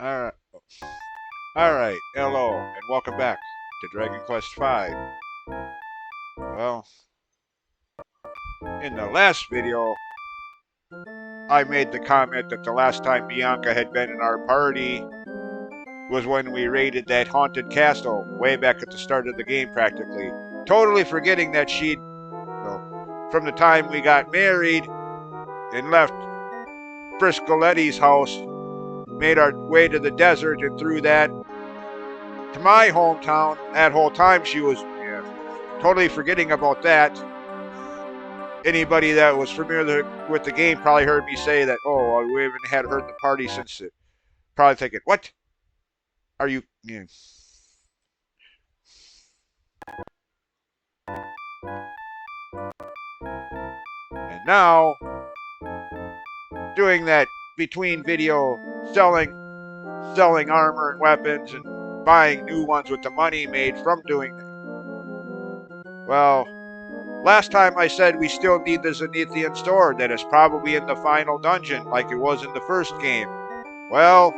Alright. Alright. Hello, and welcome back to Dragon Quest V. Well, in the last video, I made the comment that the last time Bianca had been in our party was when we raided that haunted castle way back at the start of the game, practically. Totally forgetting that she'd, from the time we got married and left Friscoletti's house, made our way to the desert and through that to my hometown. That whole time she was totally forgetting about that. Anybody that was familiar with the game probably heard me say that, oh, well, we haven't had her in the party since it. Probably thinking, what? Are you... Yeah. And now, doing that between video selling armor and weapons and buying new ones with the money made from doing that. Well, last time I said we still need the Zenithian sword that is probably in the final dungeon like it was in the first game. Well,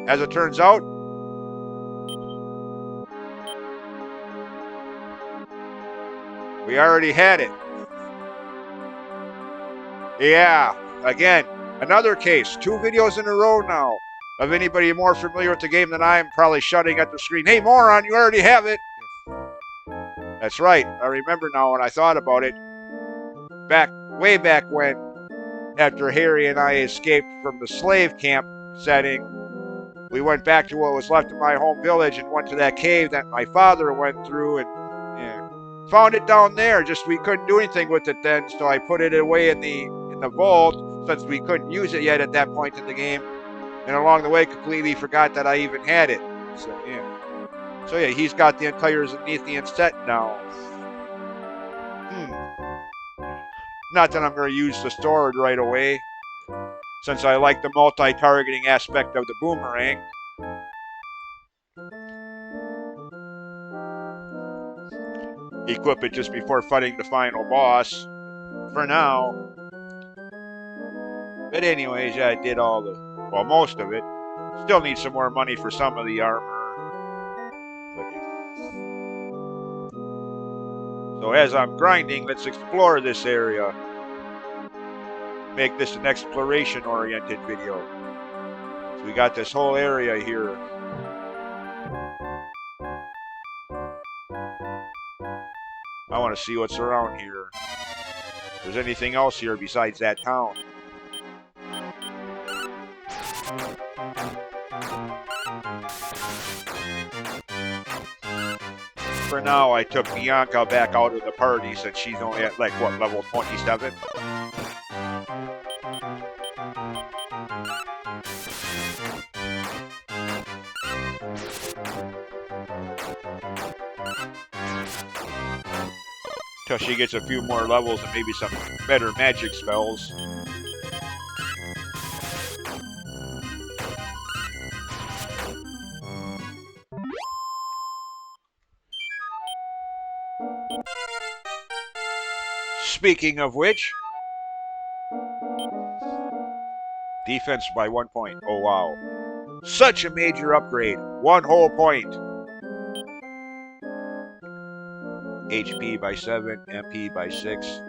as it turns out, we already had it. Yeah, again, another case. 2 videos in a row now of anybody more familiar with the game than I am probably shouting at the screen, hey moron, you already have it. That's right, I remember now when I thought about it. Way back when, after Harry and I escaped from the slave camp setting, we went back to what was left of my home village and went to that cave that my father went through and found it down there. Just we couldn't do anything with it then, so I put it away in the vault since we couldn't use it yet at that point in the game. And along the way, completely forgot that I even had it. So yeah, he's got the entire Zenithian set now. Not that I'm going to use the sword right away, since I like the multi-targeting aspect of the boomerang. Equip it just before fighting the final boss, for now. But anyways, yeah, I did most of it. Still need some more money for some of the armor. So as I'm grinding, let's explore this area. Make this an exploration-oriented video. So we got this whole area here. I want to see what's around here. If there's anything else here besides that town. For now, I took Bianca back out of the party since she's only at, like, what, level 27? Till she gets a few more levels and maybe some better magic spells. Speaking of which, defense by 1 point. Oh wow. Such a major upgrade. 1 whole point. HP by 7, MP by 6.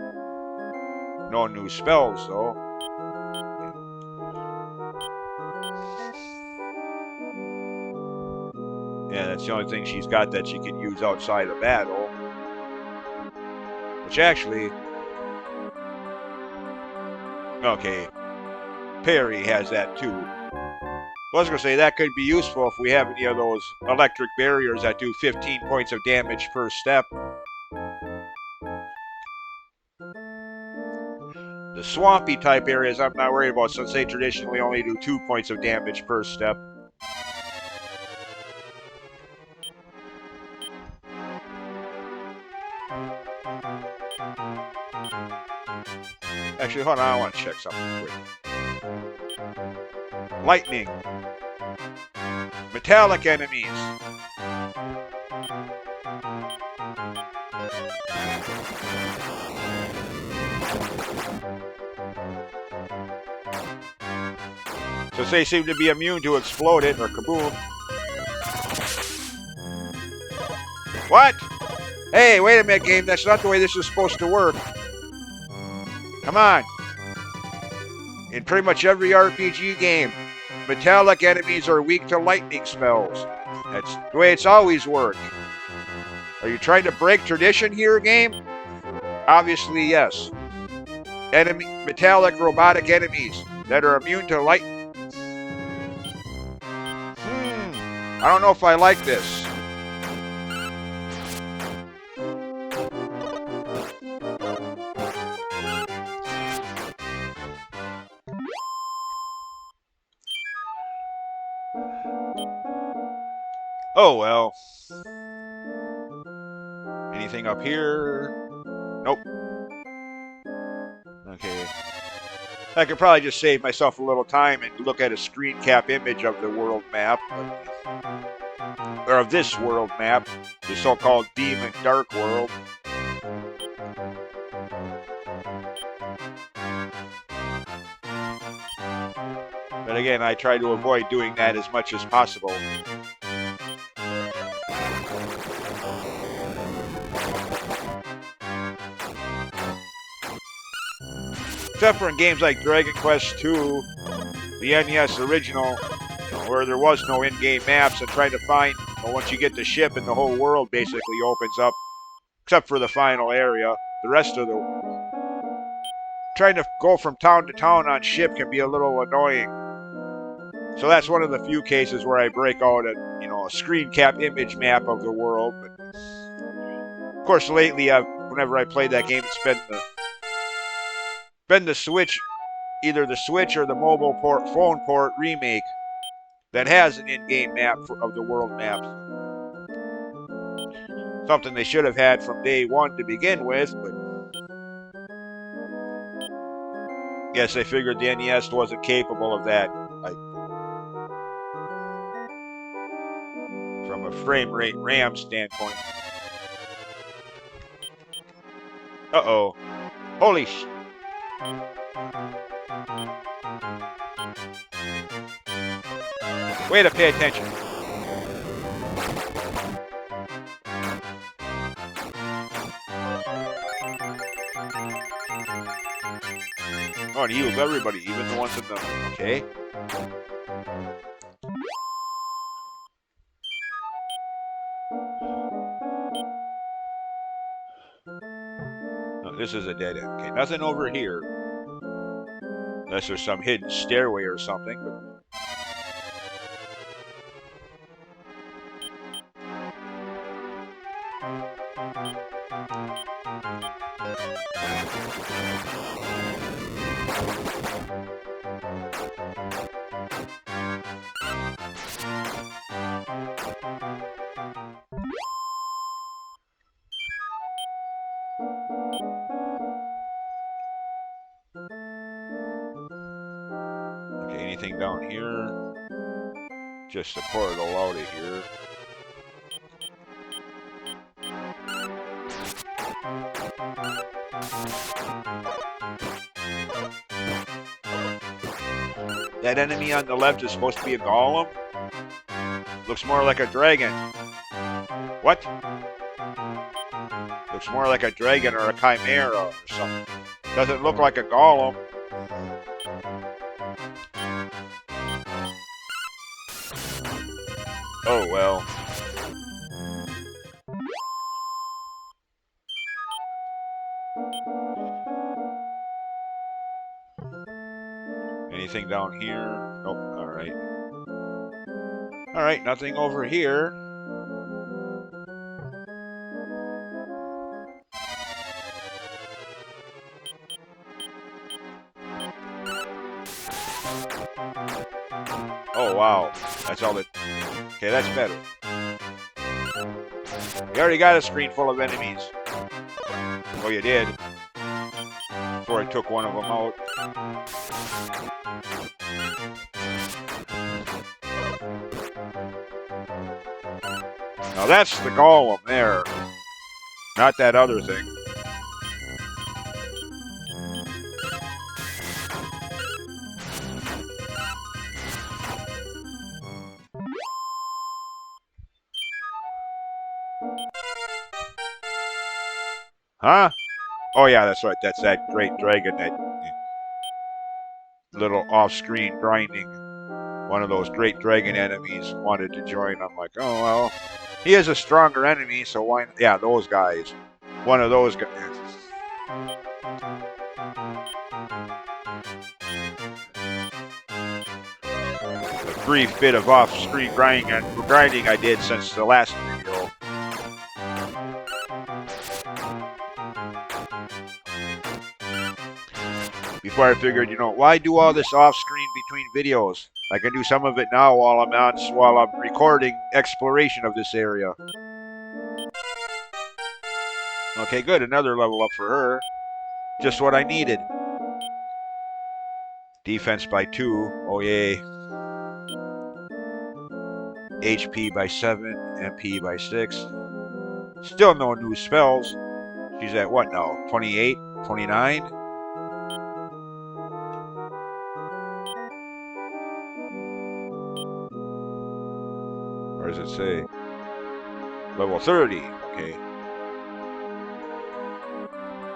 No new spells though. Yeah, that's the only thing she's got that she can use outside of battle. Which actually... Okay, Perry has that too. I was going to say that could be useful if we have any of those electric barriers that do 15 points of damage per step. The swampy type areas I'm not worried about since they traditionally only do 2 points of damage per step. Actually, hold on, I want to check something quick. Lightning. Metallic enemies. Since they seem to be immune to exploding or kaboom. What? Hey, wait a minute, game. That's not the way this is supposed to work. Come on. In pretty much every RPG game, metallic enemies are weak to lightning spells. That's the way it's always worked. Are you trying to break tradition here, game? Obviously, yes. Metallic robotic enemies that are immune to light. I don't know if I like this. Oh well. Anything up here? Nope. Okay. I could probably just save myself a little time and look at a screen cap image of the world map. Or of this world map. The so-called Demon Dark World. But again, I try to avoid doing that as much as possible. Except for in games like Dragon Quest II, the NES original, where there was no in-game maps, and trying to find, once you get the ship and the whole world basically opens up, except for the final area, the rest of the... Trying to go from town to town on ship can be a little annoying. So that's one of the few cases where I break out a screen cap image map of the world. But of course, lately, whenever I played that game, it's been the Switch, either the Switch or the mobile phone port remake that has an in-game map of the world maps. Something they should have had from day one to begin with, but guess they figured the NES wasn't capable of that. From a frame rate RAM standpoint. Uh-oh. Holy sh... Way to pay attention. Oh, it heals everybody, even the ones in the... Okay. No, this is a dead end. Okay, nothing over here. Unless there's some hidden stairway or something, but... Okay, anything down here? Just a portal out of here. That enemy on the left is supposed to be a golem? Looks more like a dragon. What? Looks more like a dragon or a chimera or something. Doesn't look like a golem. Oh well. Anything down here? Nope. Alright. Alright, nothing over here. Oh wow. That's all that... Okay, that's better. You already got a screen full of enemies. Oh, you did. Before I took one of them out. Now that's the golem there. Not that other thing. Huh? Oh yeah, that's right. That's that great dragon, that little off-screen grinding. One of those great dragon enemies wanted to join. I'm like, oh well, he is a stronger enemy, so why? Yeah, those guys. One of those guys. A brief bit of off-screen grinding I did since the last video. Before I figured, why do all this off-screen between videos? I can do some of it now while I'm recording exploration of this area. Okay, good. Another level up for her. Just what I needed. Defense by 2. Oh yay. HP by 7. MP by 6. Still no new spells. She's at what now? 28? 29? Or does it say? Level 30. Okay.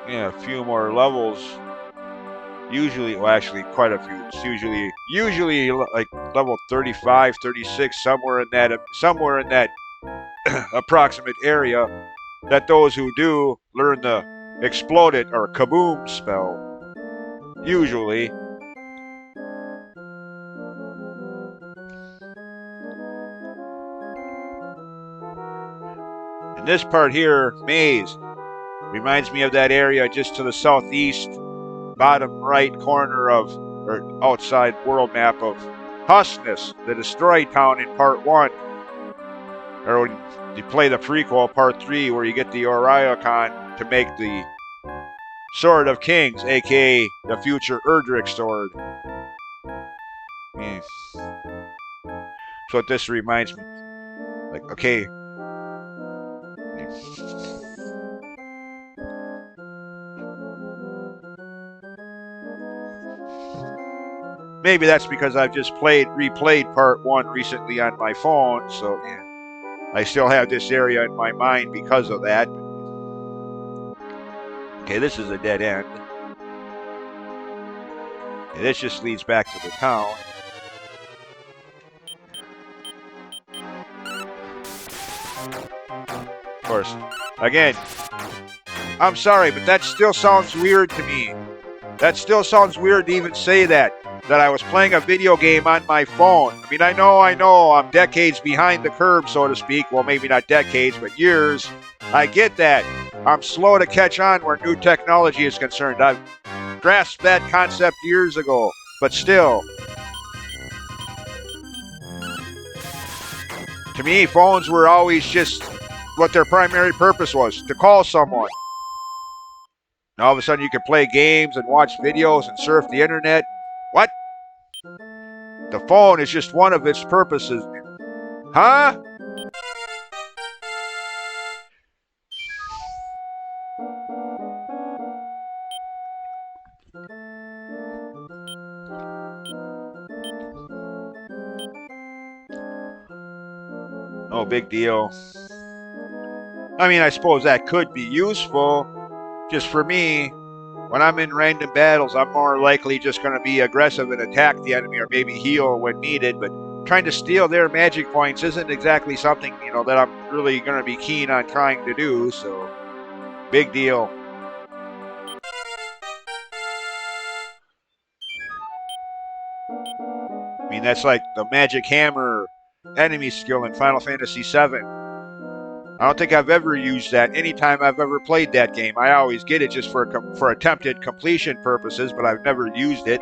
Yeah, a few more levels. Usually, well, actually, quite a few. It's usually like level 35, 36, somewhere in that approximate area. That those who do learn the exploded or kaboom spell. Usually. And this part here, maze, reminds me of that area just to the southeast, bottom right corner of, or outside world map of SNES, the destroyed town in part 1. Or when you play the prequel, part 3, where you get the Oriocon to make the Sword of Kings, aka the future Erdrick sword. Yeah. That's what this reminds me. Like, okay. Maybe that's because I've just replayed part 1 recently on my phone, so yeah. I still have this area in my mind because of that. Okay, this is a dead end. Okay, this just leads back to the town. Of course, again, I'm sorry, but that still sounds weird to me. That still sounds weird to even say that I was playing a video game on my phone. I mean, I know, I'm decades behind the curve, so to speak. Well, maybe not decades, but years. I get that. I'm slow to catch on where new technology is concerned. I've grasped that concept years ago, but still. To me, phones were always just what their primary purpose was, to call someone. And all of a sudden you can play games and watch videos and surf the internet. What? The phone is just one of its purposes. Huh? No big deal. I mean, I suppose that could be useful. Just for me, when I'm in random battles, I'm more likely just going to be aggressive and attack the enemy or maybe heal when needed. But trying to steal their magic points isn't exactly something, that I'm really going to be keen on trying to do. So, big deal. I mean, that's like the magic hammer enemy skill in Final Fantasy VII. I don't think I've ever used that anytime I've ever played that game. I always get it just for attempted completion purposes, but I've never used it.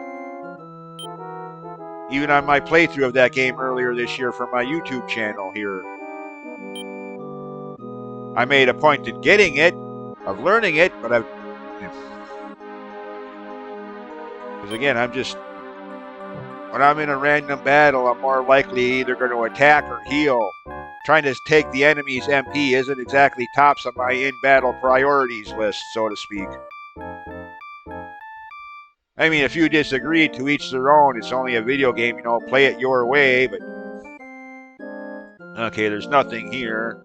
Even on my playthrough of that game earlier this year for my YouTube channel here. I made a point of getting it, of learning it, but because again, when I'm in a random battle, I'm more likely either going to attack or heal. Trying to take the enemy's MP isn't exactly tops on my in-battle priorities list, so to speak. I mean, if you disagree, to each their own. It's only a video game, play it your way, but... Okay, there's nothing here.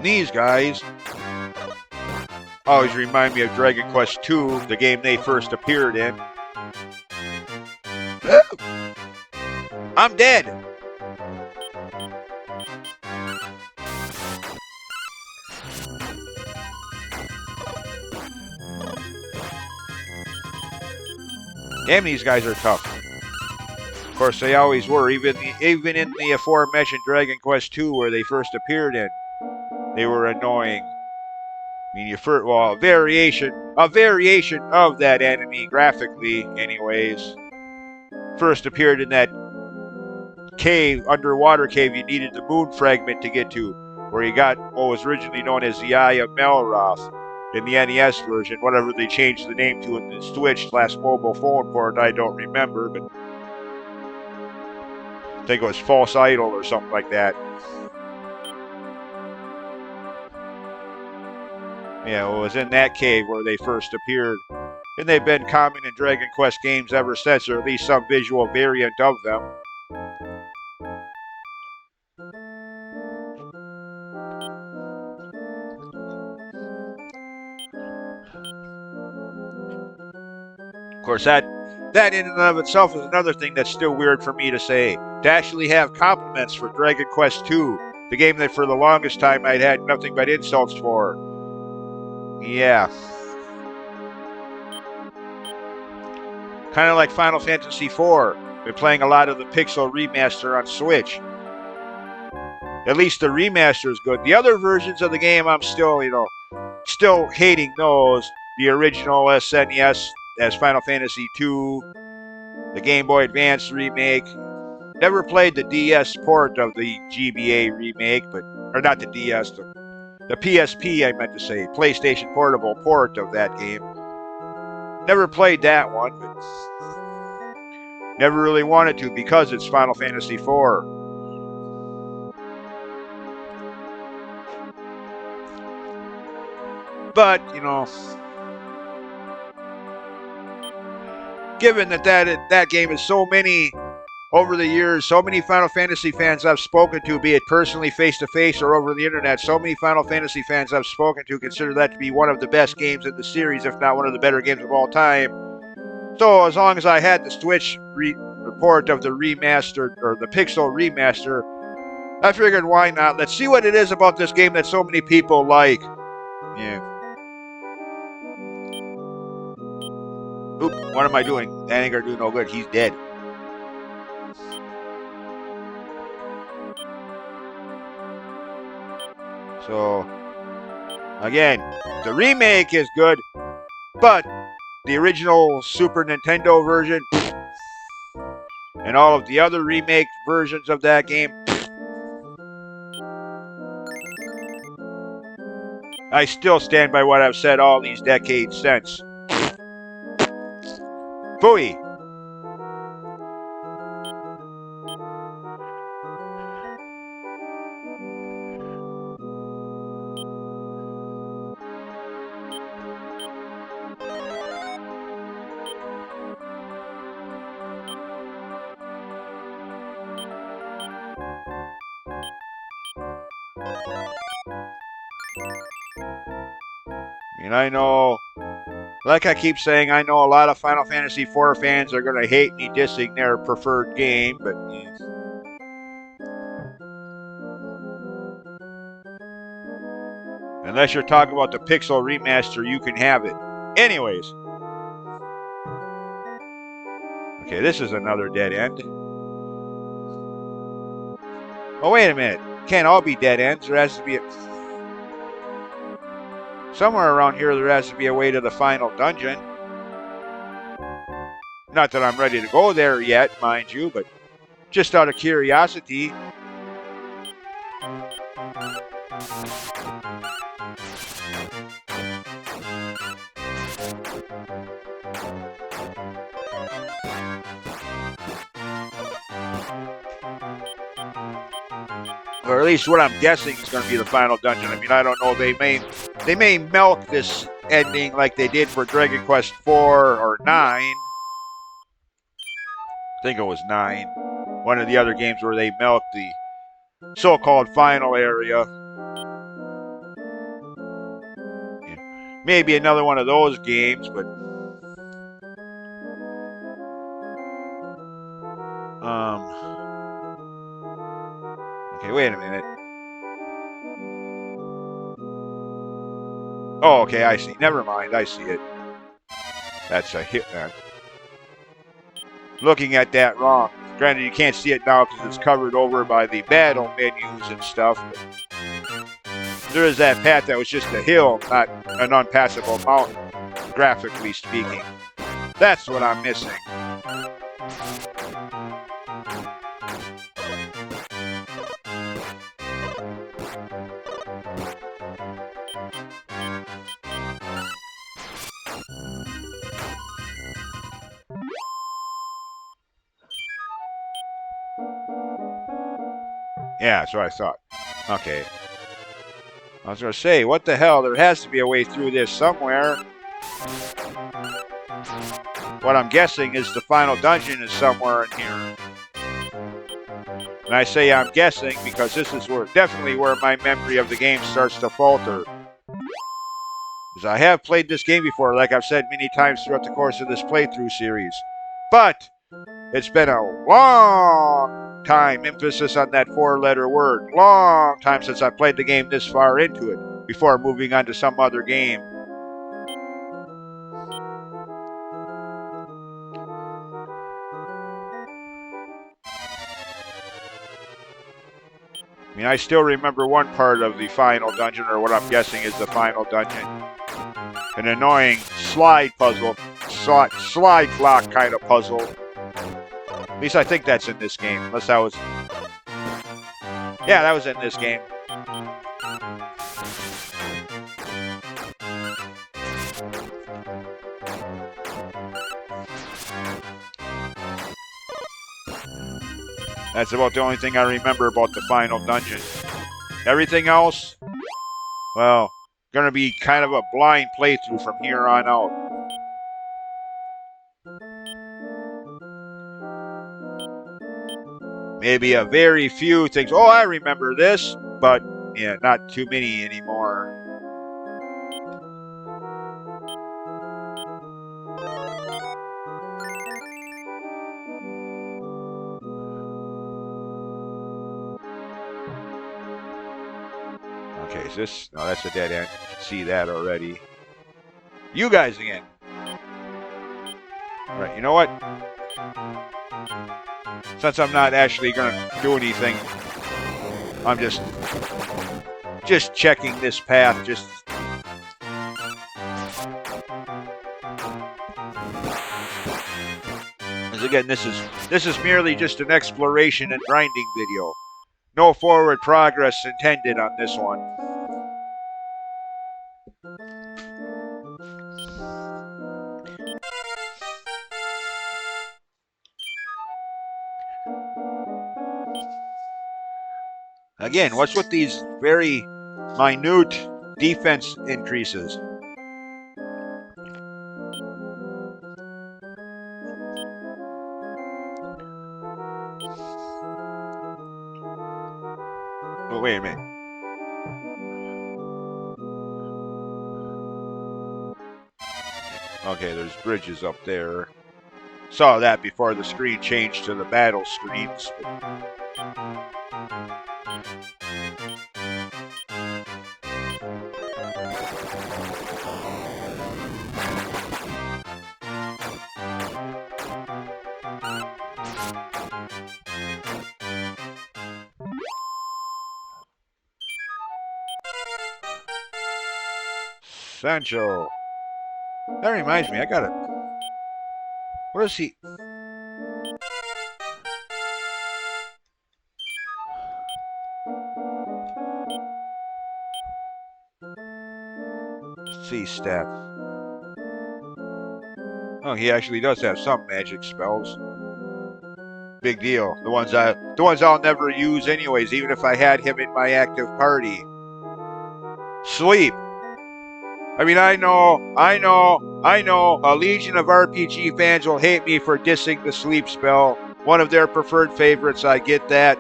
These guys always remind me of Dragon Quest II, the game they first appeared in. I'm dead. Damn, these guys are tough. Of course, they always were, even in the aforementioned Dragon Quest II, where they first appeared in. They were annoying. I mean, a variation of that enemy, graphically, anyways. First appeared in that cave, underwater cave you needed the moon fragment to get to, where you got what was originally known as the Eye of Melroth in the NES version, whatever they changed the name to in the Switch/mobile phone port, I don't remember, but I think it was False Idol or something like that. Yeah, it was in that cave where they first appeared. And they've been common in Dragon Quest games ever since, or at least some visual variant of them. Of course, that in and of itself is another thing that's still weird for me to say. To actually have compliments for Dragon Quest II, the game that for the longest time I'd had nothing but insults for. Yeah. Kind of like Final Fantasy IV. Been playing a lot of the Pixel remaster on Switch. At least the remaster is good. The other versions of the game, I'm still hating those. The original SNES as Final Fantasy II, the Game Boy Advance remake. Never played the DS port of the GBA remake, or not the DS, the PSP, I meant to say, PlayStation Portable port of that game. Never played that one, but never really wanted to because it's Final Fantasy IV. But, given that game is so many, over the years, so many Final Fantasy fans I've spoken to, be it personally face-to-face or over the internet, so many Final Fantasy fans I've spoken to consider that to be one of the best games in the series, if not one of the better games of all time. So as long as I had the Switch report of the remastered, or the Pixel remaster, I figured why not? Let's see what it is about this game that so many people like. Yeah. Oop, what am I doing? That ain't gonna do no good. He's dead. So, again, the remake is good, but the original Super Nintendo version and all of the other remake versions of that game, I still stand by what I've said all these decades since. Phooey. And I know, like I keep saying, I know a lot of Final Fantasy IV fans are going to hate me dissing their preferred game, but unless you're talking about the Pixel remaster, you can have it. Anyways. Okay, this is another dead end. Oh, wait a minute. Can't all be dead ends. There has to be somewhere around here there has to be a way to the final dungeon. Not that I'm ready to go there yet, mind you, but just out of curiosity. Or at least what I'm guessing is going to be the final dungeon. I mean, I don't know. They may milk this ending like they did for Dragon Quest 4 or 9. I think it was 9. One of the other games where they milked the so-called final area. Maybe another one of those games, but okay, wait a minute. Oh, okay, I see. Never mind, I see it. That's a hit. Looking at that wrong. Granted, you can't see it now because it's covered over by the battle menus and stuff. But there is that path that was just a hill, not an unpassable mountain, graphically speaking. That's what I'm missing. Yeah, that's what I thought. Okay. I was going to say, what the hell? There has to be a way through this somewhere. What I'm guessing is the final dungeon is somewhere in here. And I say I'm guessing because this is definitely where my memory of the game starts to falter. Because I have played this game before, like I've said many times throughout the course of this playthrough series. But it's been a long time, emphasis on that four-letter word, long time since I played the game this far into it before moving on to some other game. I mean, I still remember one part of the final dungeon, or what I'm guessing is the final dungeon. An annoying slide puzzle, slide block kind of puzzle. At least I think that's in this game, unless that was... Yeah, that was in this game. That's about the only thing I remember about the final dungeon. Everything else, well, gonna be kind of a blind playthrough from here on out. Maybe a very few things. Oh, I remember this, but yeah, not too many anymore. Okay, is this? No, that's a dead end. You can see that already. You guys again. All right, you know what? Since I'm not actually gonna do anything, I'm just checking this path. As again, this is merely just an exploration and grinding video. No forward progress intended on this one. Again, what's with these very minute defense increases? Oh, wait a minute. Okay, there's bridges up there. Saw that before the screen changed to the battle screens. Sancho. That reminds me, I got it. What is he? See stats. Oh, he actually does have some magic spells. Big deal. The ones I'll never use anyways, even if I had him in my active party. Sleep. I mean, I know. A legion of RPG fans will hate me for dissing the sleep spell. One of their preferred favorites, I get that.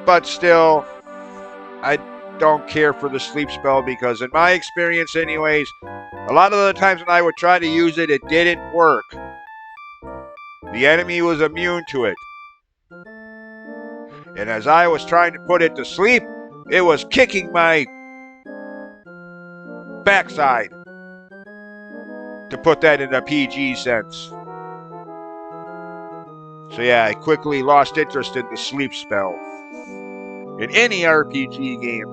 But still, don't care for the sleep spell because in my experience anyways, a lot of the times when I would try to use it, it didn't work. The enemy was immune to it. And as I was trying to put it to sleep, it was kicking my backside, to put that in a PG sense. So yeah, I quickly lost interest in the sleep spell. In any RPG game,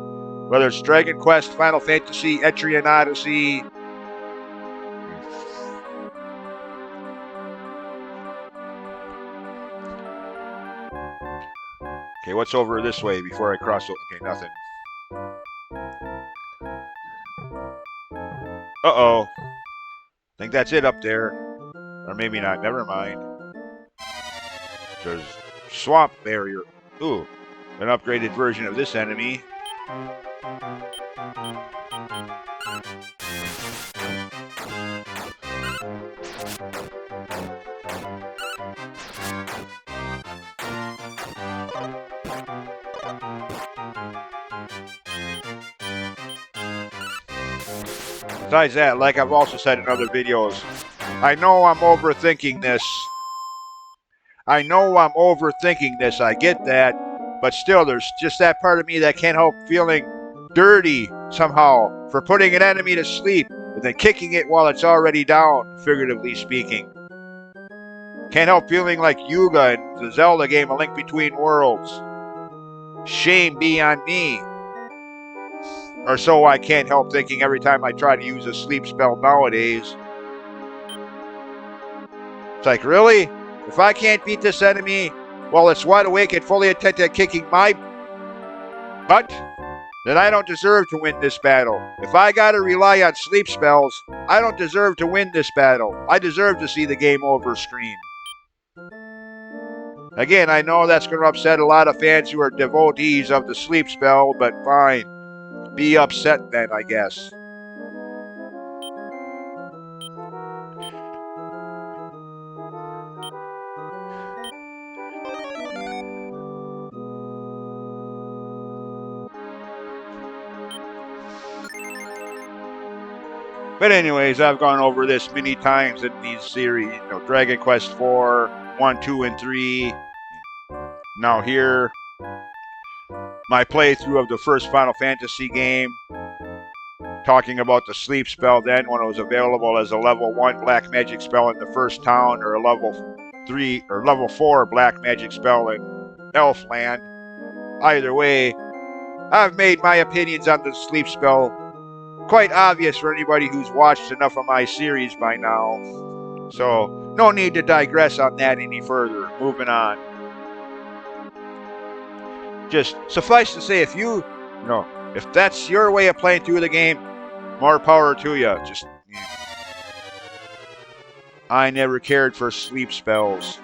whether it's Dragon Quest, Final Fantasy, Etrian Odyssey. Okay, what's over this way before I cross? Okay, nothing. Uh-oh. I think that's it up there. Or maybe not. Never mind. There's swamp barrier. Ooh, an upgraded version of this enemy. Besides that, like I've also said in other videos, I know I'm overthinking this. I get that. But still, there's just that part of me that can't help feeling dirty somehow for putting an enemy to sleep and then kicking it while it's already down, figuratively speaking. Can't help feeling like Yuga in the Zelda game A Link Between Worlds. Shame be on me. Or so I can't help thinking every time I try to use a sleep spell nowadays. It's like, really? If I can't beat this enemy while it's wide awake and fully intent at kicking my butt, then I don't deserve to win this battle. If I gotta rely on sleep spells, I don't deserve to win this battle. I deserve to see the game over screen. Again, I know that's going to upset a lot of fans who are devotees of the sleep spell, but fine. Be upset then, I guess. But anyways, I've gone over this many times in these series. Dragon Quest 4, 1, 2, and 3. Now here, my playthrough of the first Final Fantasy game, talking about the sleep spell then when it was available as a level 1 black magic spell in the first town, or a level 3 or level 4 black magic spell in Elfland. Either way, I've made my opinions on the sleep spell quite obvious for anybody who's watched enough of my series by now. So, no need to digress on that any further. Moving on. Just suffice to say, if if that's your way of playing through the game, more power to you. I never cared for sleep spells.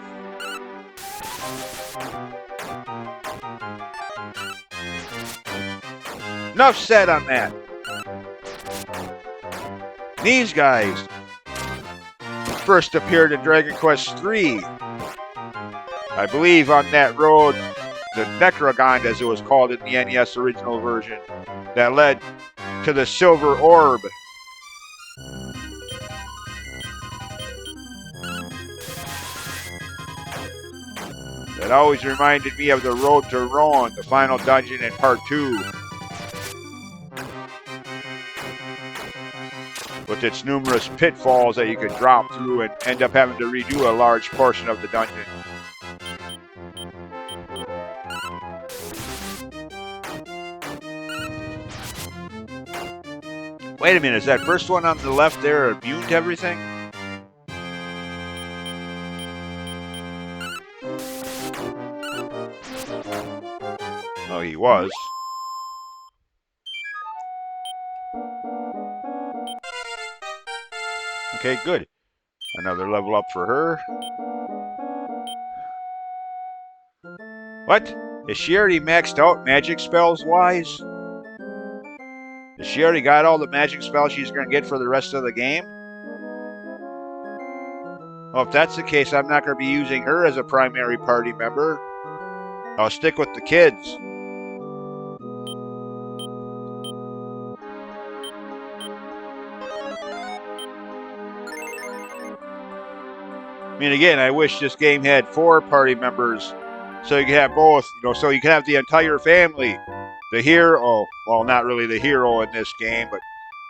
Enough said on that. These guys first appeared in Dragon Quest III. I believe on that road, the Necrogond, as it was called in the NES original version, that led to the Silver Orb. That always reminded me of the Road to Rohan, the final dungeon in Part 2. With its numerous pitfalls that you could drop through and end up having to redo a large portion of the dungeon. Wait a minute, is that first one on the left there immune to everything? Oh, he was. Okay, good. Another level up for her. What? Is she already maxed out magic spells wise? Has she already got all the magic spells she's going to get for the rest of the game? Well, if that's the case, I'm not going to be using her as a primary party member. I'll stick with the kids. mean, again, I wish this game had 4 party members so you can have both, so you can have the entire family. The hero, well, not really the hero in this game, but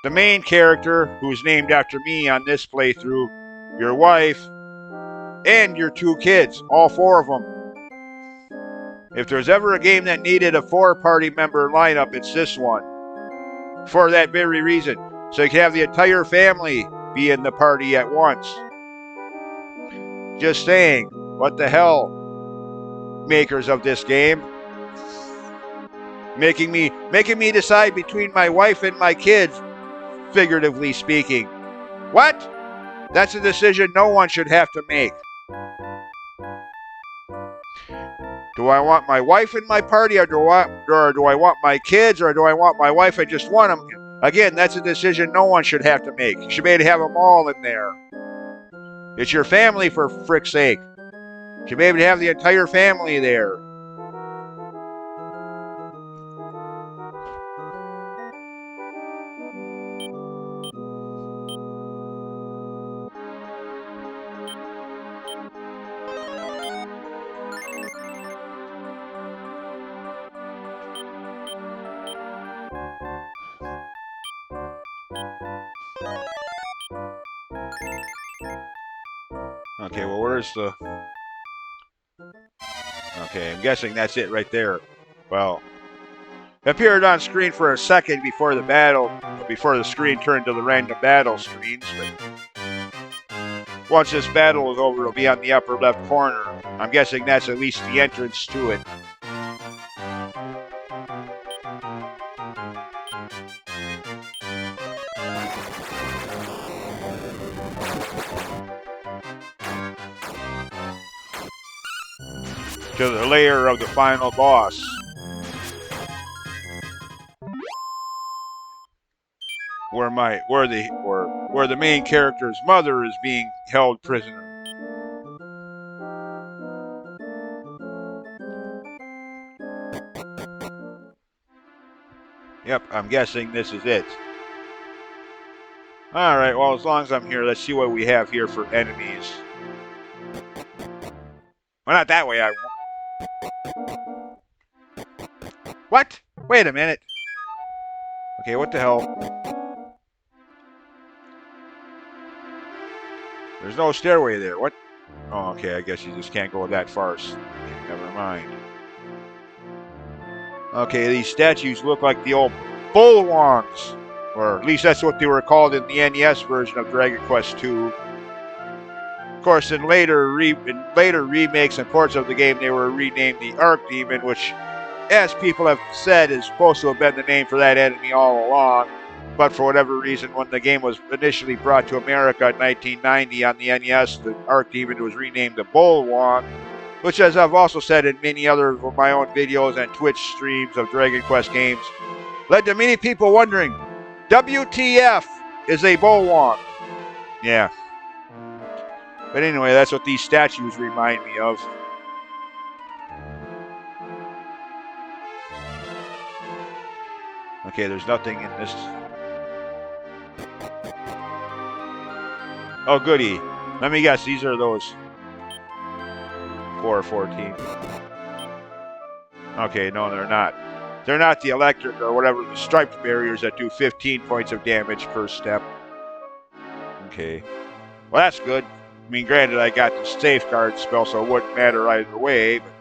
the main character, who's named after me on this playthrough, your wife, and your 2 kids, all 4 of them. If there's ever a game that needed a 4-party member lineup, it's this one. For that very reason. So you can have the entire family be in the party at once. Just saying, what the hell, makers of this game? Making me decide between my wife and my kids, figuratively speaking. What? That's a decision no one should have to make. Do I want my wife in my party, or do I want my kids, or do I want my wife and just one of them? Again, that's a decision no one should have to make. You should be able to have them all in there. It's your family, for frick's sake. You should be able to have the entire family there. Okay, well, where's the... Okay, I'm guessing that's it right there. Well, it appeared on screen for a second before the screen turned to the random battle screens, but once this battle is over, it'll be on the upper left corner. I'm guessing that's at least the entrance to it. To the lair of the final boss. Where the main character's mother is being held prisoner. Yep, I'm guessing this is it. Alright, well, as long as I'm here, let's see what we have here for enemies. Well, not that way, I won't. What? Wait a minute. Okay, what the hell? There's no stairway there. What? Oh, okay, I guess you just can't go that far. Okay, never mind. Okay, these statues look like the old Bullwongs. Or at least that's what they were called in the NES version of Dragon Quest II. Of course, in later remakes and ports of the game, they were renamed the Archdemon, which, as people have said, is supposed to have been the name for that enemy all along. But for whatever reason, when the game was initially brought to America in 1990 on the NES, the Archdemon was renamed the Bullwong, which, as I've also said in many other of my own videos and Twitch streams of Dragon Quest games, led to many people wondering, WTF is a Bullwong? Yeah. But anyway, that's what these statues remind me of. Okay, there's nothing in this. Oh, goody. Let me guess, these are those 4 or 14. Okay, no, they're not. They're not the electric or whatever, the striped barriers that do 15 points of damage per step. Okay. Well, that's good. I mean, granted, I got the safeguard spell, so it wouldn't matter either way. But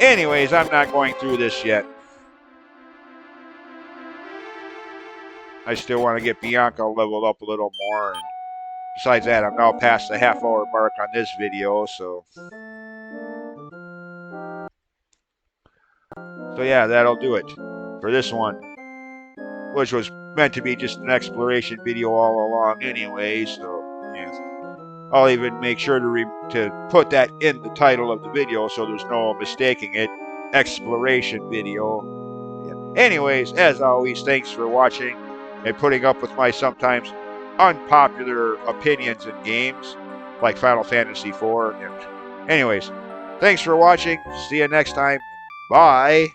anyways, I'm not going through this yet. I still want to get Bianca leveled up a little more. And besides that, I'm now past the half-hour mark on this video, so... So yeah, that'll do it for this one, which was meant to be just an exploration video all along anyway, so yeah. I'll even make sure to put that in the title of the video so there's no mistaking it. Exploration video. Yeah. Anyways, as always, thanks for watching and putting up with my sometimes unpopular opinions in games like Final Fantasy IV. Yeah. Anyways, thanks for watching. See you next time. Bye.